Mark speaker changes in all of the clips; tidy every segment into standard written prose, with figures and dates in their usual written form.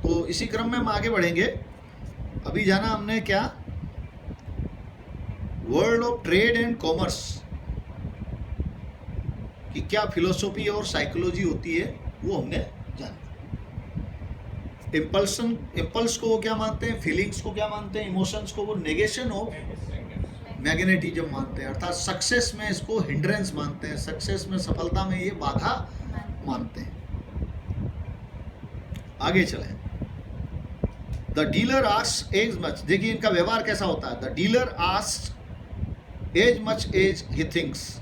Speaker 1: तो इसी क्रम में हम आगे बढ़ेंगे। अभी जाना हमने क्या, world of trade and commerce की क्या फिलोसॉफी और साइकोलॉजी होती है वो हमने जाना। इम्पल्स को वो क्या मानते हैं, फीलिंग्स को क्या मानते हैं, इमोशंस को वो नेगेशन ऑफ मैग्नेटिज्म मानते हैं, अर्थात सक्सेस में इसको हिंड्रेंस मानते हैं, सक्सेस में सफलता में ये बाधा मानते हैं। आगे चलें। The dealer asks as much, देखिए इनका व्यवहार कैसा होता है। The dealer asks as much as he thinks,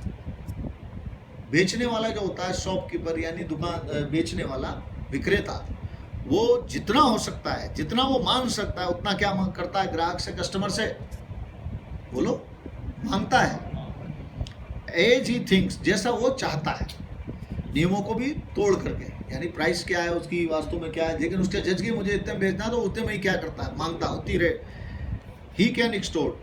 Speaker 1: बेचने वाला जो होता है शॉपकीपर यानी दुकान बेचने वाला विक्रेता, वो जितना हो सकता है, जितना वो मांग सकता है उतना क्या मांग करता है, ग्राहक से, कस्टमर से, बोलो, मांगता है। एज ही थिंक्स, जैसा वो चाहता है, नियमों को भी तोड़ करके, यानी प्राइस क्या है उसकी, वास्तव में क्या है, लेकिन उसके जज के मुझे इतने बेचना तो उतने में ही क्या करता है, मांगता, उतनी rate. He can extort,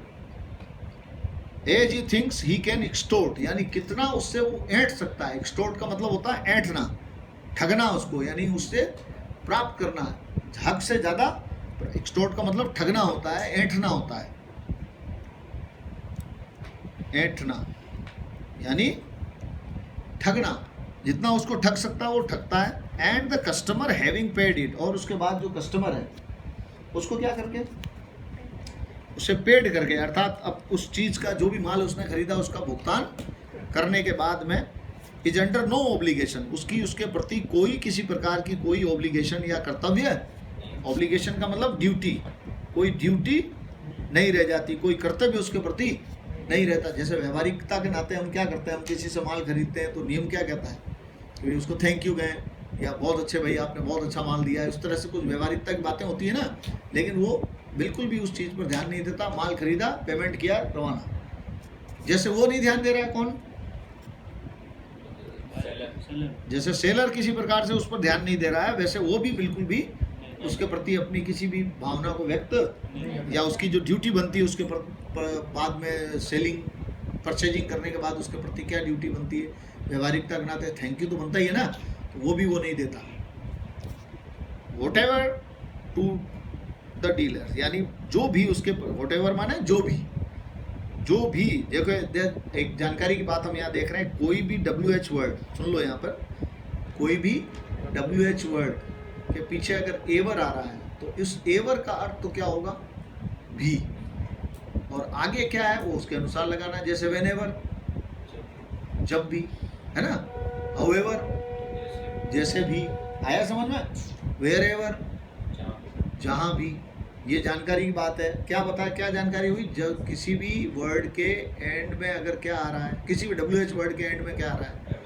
Speaker 1: as he thinks he can extort, यानी कितना उससे वो ऐंठ सकता है। एक्सटोर्ट का मतलब होता है ऐंठना, ठगना उसको, यानी उससे प्राप्त करना, हक से ज्यादा। एक्सटोर्ट का मतलब ठगना होता है, ऐंठना होता है, ऐंठना यानी ठगना, जितना उसको ठग सकता है वो ठगता है। And the customer having paid it, और उसके बाद जो कस्टमर है उसको क्या करके, उसे पेड करके, अर्थात अब उस चीज का जो भी माल उसने खरीदा उसका भुगतान करने के बाद में, इज अंडर नो ऑब्लिगेशन, उसकी उसके प्रति कोई किसी प्रकार की कोई ऑब्लिगेशन या कर्तव्य, ऑब्लिगेशन का मतलब ड्यूटी, कोई ड्यूटी नहीं रह जाती, कोई कर्तव्य उसके प्रति नहीं रहता। जैसे व्यवहारिकता के नाते हम क्या करते हैं, हम किसी से माल खरीदते हैं तो नियम क्या कहता है कि उसको थैंक यू कहें, या बहुत अच्छे भाई आपने बहुत अच्छा माल दिया है, इस तरह से कुछ व्यवहारिकता की बातें होती है ना। लेकिन वो बिल्कुल भी उस चीज़ पर ध्यान नहीं देता, माल खरीदा, पेमेंट किया, रवाना। जैसे वो नहीं ध्यान दे रहा है, कौन, जैसे सेलर किसी प्रकार से उस पर ध्यान नहीं दे रहा है, वैसे वो भी बिल्कुल भी उसके प्रति अपनी किसी भी भावना को व्यक्त, या उसकी जो ड्यूटी बनती है उसके बाद में सेलिंग परचेजिंग करने के बाद उसके प्रति क्या ड्यूटी बनती है, व्यवहारिकता के नाते थैंक यू तो बनता ही है ना, तो वो भी वो नहीं देता। Whatever to the dealer, यानी जो भी उसके, वॉट एवर माने जो भी देखो, एक जानकारी की बात हम यहाँ देख रहे हैं, कोई भी WH वर्ड सुन लो, यहाँ पर कोई भी WH वर्ड के पीछे अगर एवर आ रहा है तो इस एवर का अर्थ तो क्या होगा, भी, और आगे क्या है वो उसके अनुसार लगाना है। जैसे व्हेनेवर, जब भी, है ना, हाउएवर, जैसे भी, आया समझ में, वेयरएवर, जहां भी, ये जानकारी की बात है। क्या बताया, क्या जानकारी हुई, जब किसी भी वर्ड के एंड में अगर क्या आ रहा है, किसी भी WH वर्ड के एंड में क्या आ रहा है,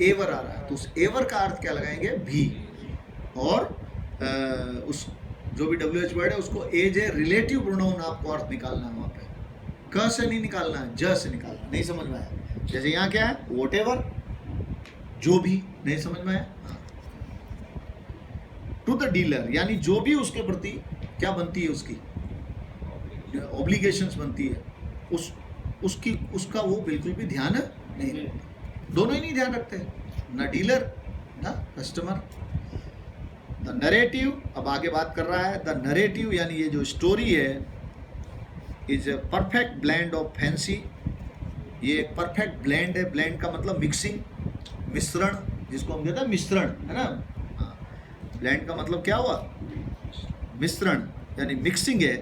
Speaker 1: एवर आ रहा है, तो उस एवर का अर्थ क्या लगाएंगे, भी, और उस जो भी WH वर्ड है उसको एज ए रिलेटिव प्रोनाउन आपको अर्थ निकालना है, वहाँ पे क से नहीं निकालना है, ज से निकालना। नहीं समझ में आया, जैसे यहाँ क्या है, वॉट एवर, जो भी, नहीं समझ में आया। टू द डीलर, यानी जो भी उसके प्रति क्या बनती है, उसकी ऑब्लिगेशंस बनती है, उसका वो बिल्कुल भी ध्यान नहीं रखते, दोनों ही नहीं ध्यान रखते, ना डीलर ना कस्टमर। द नरेटिव, अब आगे बात कर रहा है, द नरेटिव यानी ये जो स्टोरी है, is a perfect blend of fancy, ये एक परफेक्ट ब्लेंड है, ब्लेंड का मतलब मिक्सिंग, मिश्रण, जिसको हम कहते हैं मिश्रण, है ना। ब्लेंड का मतलब क्या हुआ, मिश्रण, यानी मिक्सिंग है।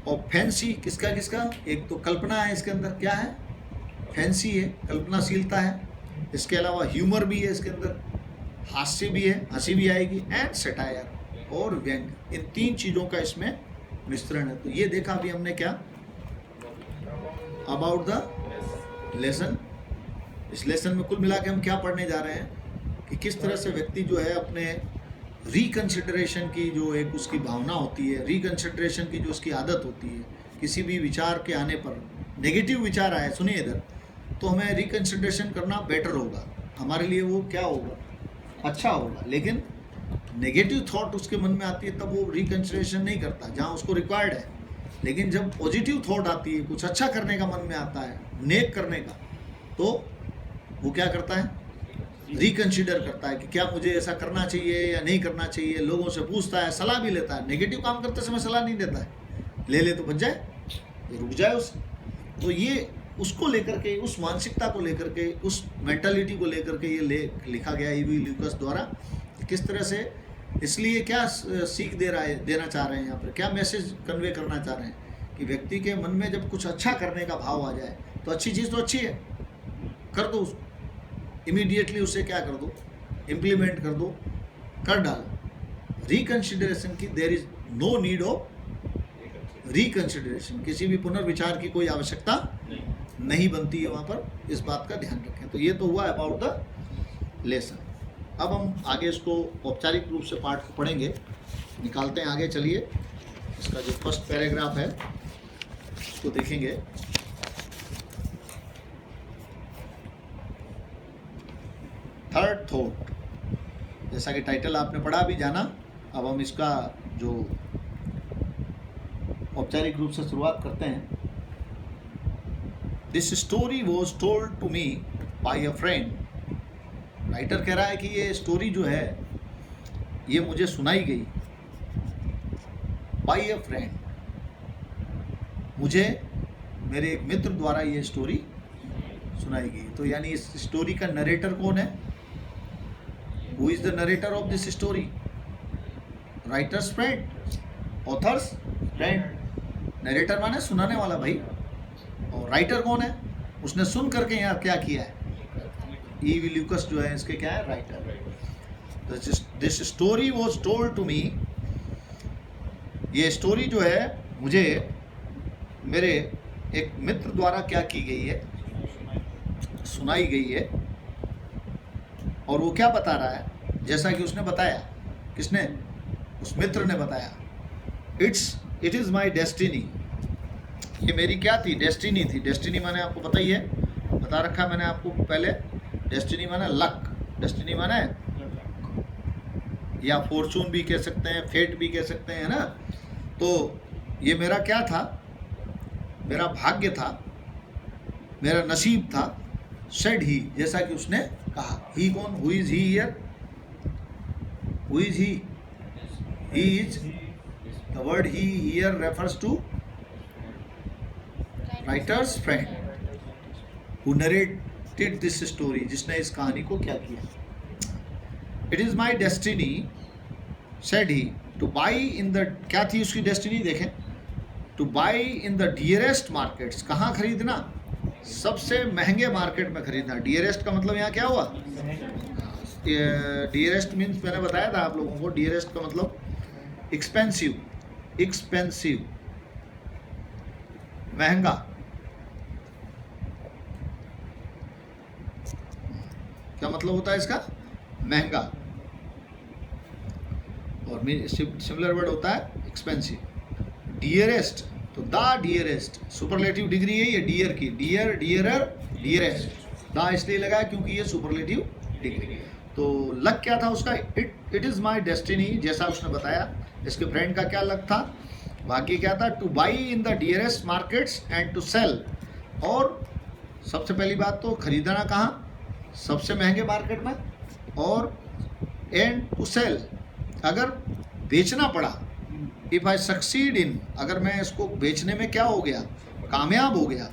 Speaker 1: और फैंसी किसका किसका, एक तो कल्पना है इसके अंदर, क्या है, फैंसी है, कल्पनाशीलता है, इसके अलावा ह्यूमर भी है इसके अंदर, हास्य भी है, हंसी भी आएगी, एंड सटायर और व्यंग, इन तीन चीज़ों का इसमें मिश्रण है। तो ये देखा अभी हमने क्या, अबाउट द लेसन। इस लेसन में कुल मिला के हम क्या पढ़ने जा रहे हैं कि किस तरह से व्यक्ति जो है अपने रिकंसिडरेशन की जो एक उसकी भावना होती है, रिकंसिडरेशन की जो उसकी आदत होती है, किसी भी विचार के आने पर, नेगेटिव विचार आए, सुनिए इधर, तो हमें रिकंसिडरेशन करना बेटर होगा, हमारे लिए वो क्या होगा, अच्छा होगा। लेकिन नेगेटिव थॉट उसके मन में आती है तब वो रिकंसिडरेशन नहीं करता, जहाँ उसको रिक्वायर्ड है। लेकिन जब पॉजिटिव थॉट आती है, कुछ अच्छा करने का मन में आता है, नेक करने का, तो वो क्या करता है, रिकंसिडर करता है कि क्या मुझे ऐसा करना चाहिए या नहीं करना चाहिए, लोगों से पूछता है, सलाह भी लेता है। नेगेटिव काम करते समय सलाह नहीं देता है, ले तो बच जाए, तो रुक जाए उससे। तो ये उसको लेकर के, उस मानसिकता को लेकर के, उस मेंटालिटी को लेकर के ये लिखा गया ईवी ल्यूकास द्वारा। किस तरह से, इसलिए क्या सीख देना चाह रहे हैं यहाँ पर, क्या मैसेज कन्वे करना चाह रहे हैं कि व्यक्ति के मन में जब कुछ अच्छा करने का भाव आ जाए तो अच्छी चीज़ तो अच्छी है, कर दो उसको, इमीडिएटली उसे क्या कर दो, इम्प्लीमेंट कर दो, कर डालो। रिकंसिडरेशन की, there is no need of reconsideration, किसी भी पुनर्विचार की कोई आवश्यकता नहीं बनती है वहाँ पर। इस बात का ध्यान रखें। तो ये तो हुआ अबाउट द लेसन। अब हम आगे इसको औपचारिक रूप से पाठ को पढ़ेंगे, निकालते हैं आगे। चलिए, इसका जो फर्स्ट पैराग्राफ है उसको देखेंगे। थर्ड थॉट, जैसा कि टाइटल आपने पढ़ा भी जाना। अब हम इसका जो औपचारिक रूप से शुरुआत करते हैं। This story was told to me by a friend. Writer कह रहा है कि ये स्टोरी जो है ये मुझे सुनाई गई बाय अ फ्रेंड, मुझे मेरे एक मित्र द्वारा ये स्टोरी सुनाई गई। तो यानी इस स्टोरी का नरेटर कौन है? Who is the narrator of this story? Writer's friend, author's friend। Narrator माने सुनाने वाला भाई, और राइटर कौन है? उसने सुन करके यहाँ क्या किया है? ईवी ल्यूकास जो है इसके क्या है? Writer. This story was told to me, ये स्टोरी जो है मुझे मेरे एक मित्र द्वारा क्या की गई है? सुनाई गई है। और वो क्या बता रहा है? जैसा कि उसने बताया। किसने? उस मित्र ने बताया। इट इज़ माई डेस्टिनी, ये मेरी क्या थी? डेस्टिनी थी। डेस्टिनी माने आपको पता ही है, बता रखा मैंने आपको पहले। डेस्टिनी माने लक, डेस्टिनी माने या फॉर्चून भी कह सकते हैं, फेट भी कह सकते हैं, ना। तो ये मेरा क्या था? मेरा भाग्य था, मेरा नसीब था। सेड ही, जैसा कि उसने कहा। ही कौन? Who is he here? Who is he? He is, the word he here refers to writer's friend who narrated this story, जिसने इस कहानी को क्या किया। It is my destiny, said he, to buy in the, क्या थी उसकी destiny? देखें, to buy in the dearest markets, कहाँ खरीदना? सबसे महंगे मार्केट में खरीदना। डियरेस्ट का मतलब यहाँ क्या हुआ? डियरेस्ट मीन्स मैंने बताया था आप लोगों को, डियरेस्ट का मतलब एक्सपेंसिव, एक्सपेंसिव, महंगा। क्या मतलब होता है इसका? महंगा। और सिमिलर वर्ड होता है एक्सपेंसिव। डियरेस्ट, तो द डियरेस्ट, सुपरलेटिव डिग्री है ये डियर की। Dear, dearer, dearest. द इसलिए लगा क्योंकि ये सुपरलेटिव डिग्री। तो लक क्या था उसका? इट इज़ माई डेस्टिनी, जैसा उसने बताया। इसके फ्रेंड का क्या लक था? भाग्य क्या था? To buy in the dearest markets and to sell. और सबसे पहली बात तो खरीदना कहाँ? सबसे महंगे मार्केट में। और एंड टू सेल, अगर बेचना पड़ा, इफ आई सक्सीड इन, अगर मैं इसको बेचने में क्या हो गया? कामयाब हो गया।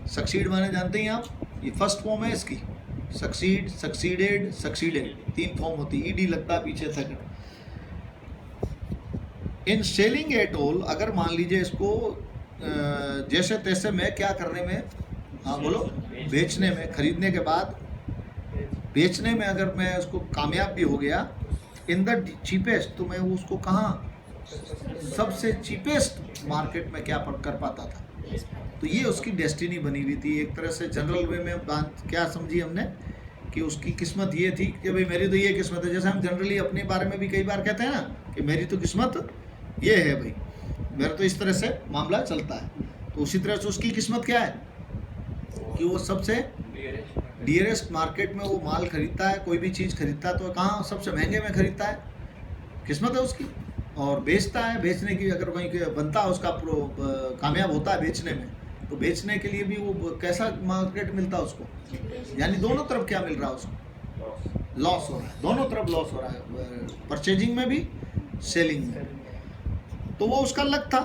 Speaker 1: सक्सीड माने जानते हैं आप, ये फर्स्ट फॉर्म है इसकी। सक्सीड, सक्सीडेड, सक्सीडेड, 3 फॉर्म होती है। ईडी लगता है पीछे तक। इन सेलिंग एट ऑल, अगर मान लीजिए इसको जैसे तैसे मैं क्या करने में, हाँ बोलो, बेचने में, खरीदने के बाद बेचने में अगर मैं उसको कामयाब भी हो गया, इन द चीपेस्ट, तो मैं उसको कहाँ? सबसे चीपेस्ट मार्केट में क्या कर पाता था। तो ये उसकी डेस्टिनी बनी हुई थी। एक तरह से जनरल वे में बात क्या समझी हमने कि उसकी किस्मत ये थी कि भाई मेरी तो ये किस्मत है। जैसे हम जनरली अपने बारे में भी कई बार कहते हैं ना कि मेरी तो किस्मत ये है भाई, मेरा तो इस तरह से मामला चलता है। तो उसी तरह से उसकी किस्मत क्या है कि वो सबसे डियरेस्ट मार्केट में वो माल खरीदता है, कोई भी चीज़ खरीदता है तो कहाँ? सबसे महंगे में खरीदता है। किस्मत है उसकी। और बेचता है, बेचने की अगर कहीं बनता है उसका, कामयाब होता है बेचने में, तो बेचने के लिए भी वो कैसा मार्केट मिलता है उसको? यानी दोनों तरफ क्या मिल रहा है उसको? लॉस हो रहा है, दोनों तरफ लॉस हो रहा है, परचेजिंग में भी सेलिंग में। तो वो उसका लक था।